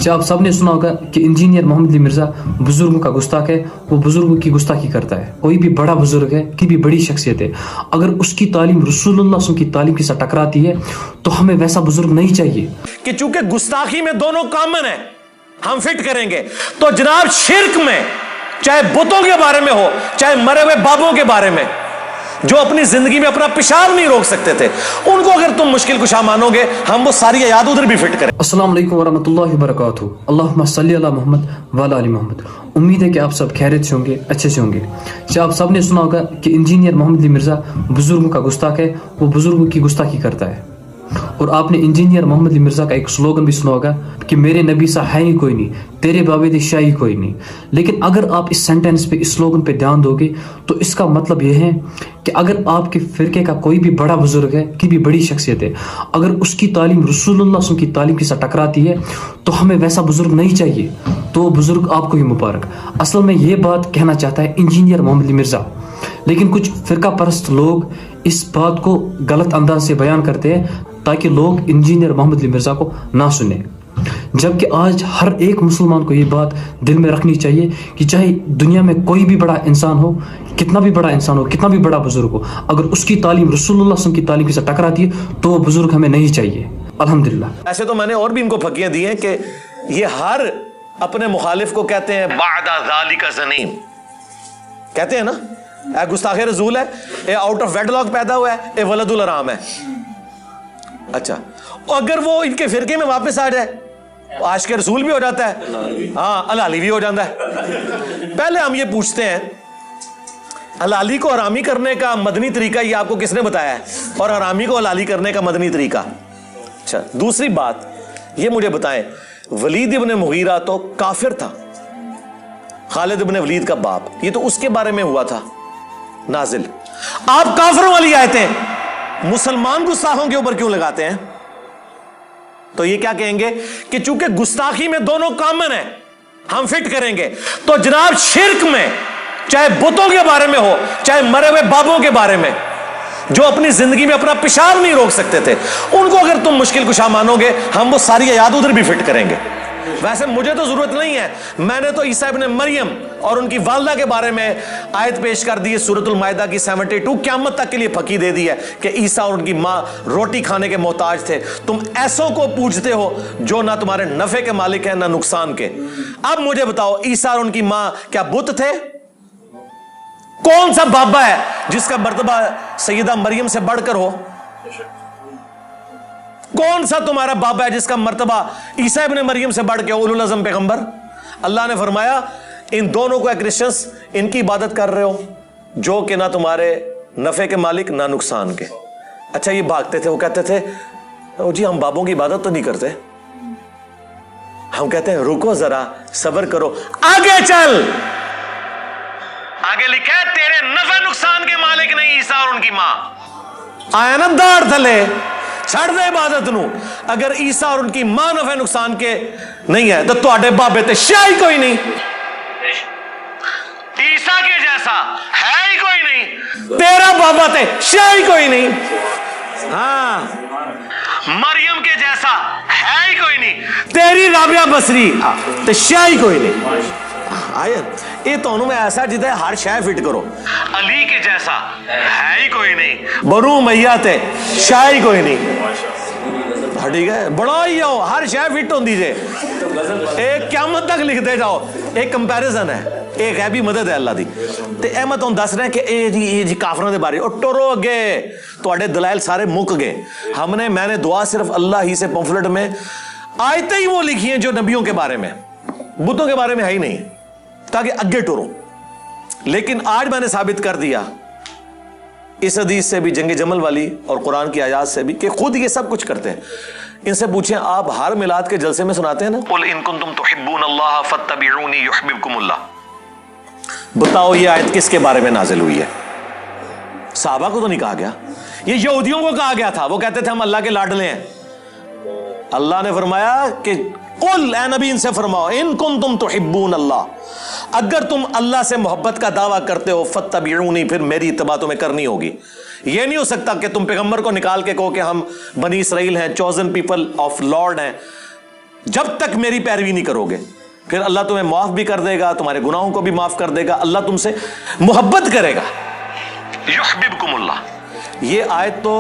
आप सबने सुना होगा कि इंजीनियर मोहम्मद अली मिर्जा बुजुर्गों का गुस्ताख है, वो बुजुर्गों की गुस्ताखी करता है। कोई भी बड़ा बुजुर्ग है, की भी बड़ी शख्सियत है, अगर उसकी तालीम रसूलुल्लाह सल्लल्लाहु अलैहि वसल्लम की तालीम के साथ टकराती है तो हमें वैसा बुजुर्ग नहीं चाहिए। कि चूंकि गुस्ताखी में दोनों कॉमन है, हम फिट करेंगे, तो जनाब शिर्क में चाहे बुतों के बारे में हो, चाहे मरे हुए बाबों के बारे में, जो अपनी जिंदगी में अपना पेशाब नहीं रोक सकते थे, उनको अगर तुम मुश्किल कुशा मानोगे, हम वो सारी याद उधर भी फिट करें। अस्सलाम वालेकुम वरहमतुल्लाहि वबरकातुहू। अल्लाहुम्मा सल्ली अला मोहम्मद व अला आलि मोहम्मद। उम्मीद है कि आप सब खैरियत से होंगे, अच्छे से होंगे। आप सबने सुना होगा कि इंजीनियर मोहम्मद अली मिर्जा बुजुर्गों का गुस्ताख है, वो बुजुर्गों की गुस्ताखी करता है। और आपने इंजीनियर मोहम्मद अली मिर्जा का एक स्लोगन भी सुना होगा कि मेरे नबी सा है ही कोई नहीं, तेरे बाबे दे शाही कोई नहीं। लेकिन अगर आप इस सेंटेंस पे, इस स्लोगन पे ध्यान दोगे तो इसका मतलब यह है कि अगर आपके फिरके का कोई भी बड़ा बुजुर्ग है, की भी बड़ी शख्सियत है, अगर उसकी तालीम रसूलुल्लाह सल्लल्लाहु अलैहि वसल्लम की तालीम के साथ टकराती है तो हमें वैसा बुजुर्ग नहीं चाहिए। तो बुजुर्ग आपको ही मुबारक। असल में ये बात कहना चाहता है इंजीनियर मोहम्मद अली मिर्जा, लेकिन कुछ फिरका परस्त लोग इस बात को गलत अंदाज से बयान करते हैं ताकि लोग इंजीनियर मोहम्मद अली मिर्जा को ना सुने। जबकि आज हर एक मुसलमान को ये बात दिल में रखनी चाहिए कि चाहे दुनिया में कोई भी बड़ा इंसान हो, कितना भी बड़ा इंसान हो, कितना भी बड़ा बुजुर्ग हो, अगर उसकी तालीम रसूलुल्लाह सल्लल्लाहु अलैहि वसल्लम की तालीम के साथ टकराती है तो वो बुजुर्ग हमें नहीं चाहिए। अल्हम्दुलिल्लाह। ऐसे तो मैंने और भी इनको फकियां दी हैं कि ये हर अपने मुखालिफ को कहते हैं बादा ज़ालिका ज़नीम, कहते हैं ना, ए गुस्ताखे रसूल है, ए आउट ऑफ वेडलॉक पैदा हुआ है, ए वलदुल हराम है। अच्छा, अगर वो इनके फिरके में वापस आ जाए तो आशिक रसूल भी हो जाता है, हाँ हलाली भी हो जाता है। पहले हम ये पूछते हैं, हलाली को हरामी करने का मदनी तरीका ये आपको किसने बताया है, और हरामी को हलाली करने का मदनी तरीका? अच्छा, दूसरी बात ये मुझे बताएं, वलीद इब्न मुगीरा तो काफिर था, खालिद इब्न वलीद का बाप, ये तो उसके बारे में हुआ था नाजिल। आप काफिरों वाली आयतें मुसलमान गुस्ताखों के ऊपर क्यों लगाते हैं? तो ये क्या कहेंगे कि चूंकि गुस्ताखी में दोनों कॉमन है, हम फिट करेंगे। तो जनाब शिर्क में चाहे बुतों के बारे में हो, चाहे मरे हुए बाबों के बारे में, जो अपनी जिंदगी में अपना पेशाब नहीं रोक सकते थे, उनको अगर तुम मुश्किल कुशा मानोगे, हम वो सारी याद उधर भी फिट करेंगे। वैसे मुझे तो जरूरत नहीं है, मैंने तो ईसा इब्न मरियम और उनकी वालदा के बारे में आयत पेश कर दी है सूरतुल माइदा की 72, क़यामत तक के लिए फकी दे दी है कि ईसा और उनकी मां रोटी खाने के मोहताज थे। तुम ऐसों को पूजते हो जो ना तुम्हारे नफे के मालिक हैं ना नुकसान के। अब मुझे बताओ, ईसा और उनकी मां क्या बुत थे? कौन सा बाबा है जिसका मर्तबा सैयदा मरियम से बढ़कर हो? कौन सा तुम्हारा बाबा है जिसका मर्तबा ईसा इब्न मरियम से बढ़ के उलुल अज़म पैगंबर? अल्लाह ने फरमाया इन दोनों को क्रिश्चियंस इनकी इबादत कर रहे हो जो कि ना तुम्हारे नफे के मालिक ना नुकसान के। अच्छा, ये भागते थे, वो कहते थे ओ जी हम बाबों की इबादत तो नहीं करते। हम कहते हैं रुको जरा, सब्र करो, आगे चल। आगे लिखा है तेरे नफे नुकसान के मालिक नहीं ईसा और उनकी मां। आया ना दाड़ थले, छड़ दे इबादत नू। अगर ईसा और उनकी मां नफे नुकसान के नहीं है तो तुहाडे बाबे ते शाही कोई नहीं, ईसा के जैसा है ही कोई नहीं, तेरा बाबा ते शाही कोई नहीं, हाँ मरियम के जैसा है ही कोई नहीं, तेरी राबिया बसरी ते शाही कोई नहीं। आया ये तो मैं ऐसा जिदे हर शय फिट करो, अली के जैसा है ही कोई नहीं, बनु मैया ते शाही कोई नहीं। ठीक है, बड़ा ही हो, हर शय फिट होंदी जे, एक क़यामत तक लिखते जाओ। एक कंपैरिजन है, एक है भी मदद है अल्लाह दी। ते ए मैं तुहानू दस रहा कि ए जी काफिरों के बारे और टुरो अगे, तुहाडे दलाइल सारे मुक गए। मैंने दुआ सिर्फ अल्लाह ही से पंफलेट में आयतें ही वो लिखी हैं जो नबियों के बारे में, बुतों के बारे में है ही नहीं, ताकि आगे टुरो। लेकिन आज मैंने साबित कर दिया इस हदीस से भी, जंग जमल वाली और कुरान की आयात से भी, कि खुद ये सब कुछ करते हैं। इनसे पूछें, आप हर मिलाद के जलसे में सुनाते हैं ना, कुल इन कुंतुम तुहिब्बूनल्लाह फत्तबिऊनी युहिब्बुकुमुल्लाह। बताओ ये आयत किसके बारे में नाजिल हुई है? सहाबा को तो नहीं कहा गया, ये यहूदियों को कहा गया था। वो कहते थे हम अल्लाह के लाडले हैं। अल्लाह ने फरमाया कि कुल ए नबी इनसे फरमाओ इन कुंतुम तुहिब्बून अल्लाह, अगर तुम अल्लाह से मोहब्बत का दावा करते हो फत्तबिऊनी, फिर मेरी इत्तबा तुम्हें करनी होगी। ये नहीं हो सकता कि तुम पैगंबर को निकाल के कहो कि हम बनी इसराइल हैं, चोजन पीपल ऑफ लॉर्ड हैं। जब तक मेरी पैरवी नहीं करोगे, फिर अल्लाह तुम्हें माफ भी कर देगा, तुम्हारे गुनाहों को भी माफ कर देगा, अल्लाह तुमसे मोहब्बत करेगा। युहब्बिबकुमुल्लाह। ये आयत तो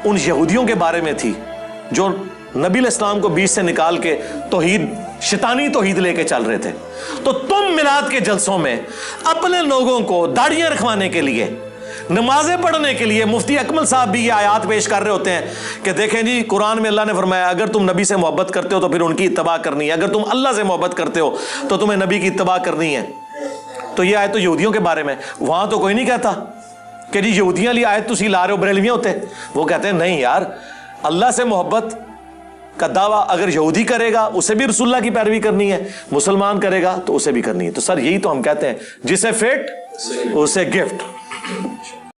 उन यहूदियों के बारे में थी जो नबी इस्लाम को बीच से निकाल के तौहीद, शैतानी तौहीद लेके चल रहे थे। तो तुम मिलाद के जलसों में अपने लोगों को दाढ़ियां रखवाने के लिए, नमाजें पढ़ने के लिए, मुफ्ती अकमल साहब भी ये आयत पेश कर रहे होते हैं कि देखें जी, कुरान में अल्लाह ने फरमाया अगर तुम नबी से मोहब्बत करते हो तो फिर उनकी इत्तबा करनी है, अगर तुम अल्लाह से मोहब्बत करते हो तो तुम्हें नबी की इत्तबा करनी है। तो ये आयत तो यहूदियों के बारे में, वहां तो कोई नहीं कहता कि जी यहूदियां ली आयत तुसी ला रहे हो, बरेलवियां होते। वो कहते हैं नहीं यार, अल्लाह से मोहब्बत का दावा अगर यहूदी करेगा उसे भी रसूलुल्लाह की पैरवी करनी है, मुसलमान करेगा तो उसे भी करनी है। तो सर यही तो हम कहते हैं, जिसे फेट उसे गिफ्ट।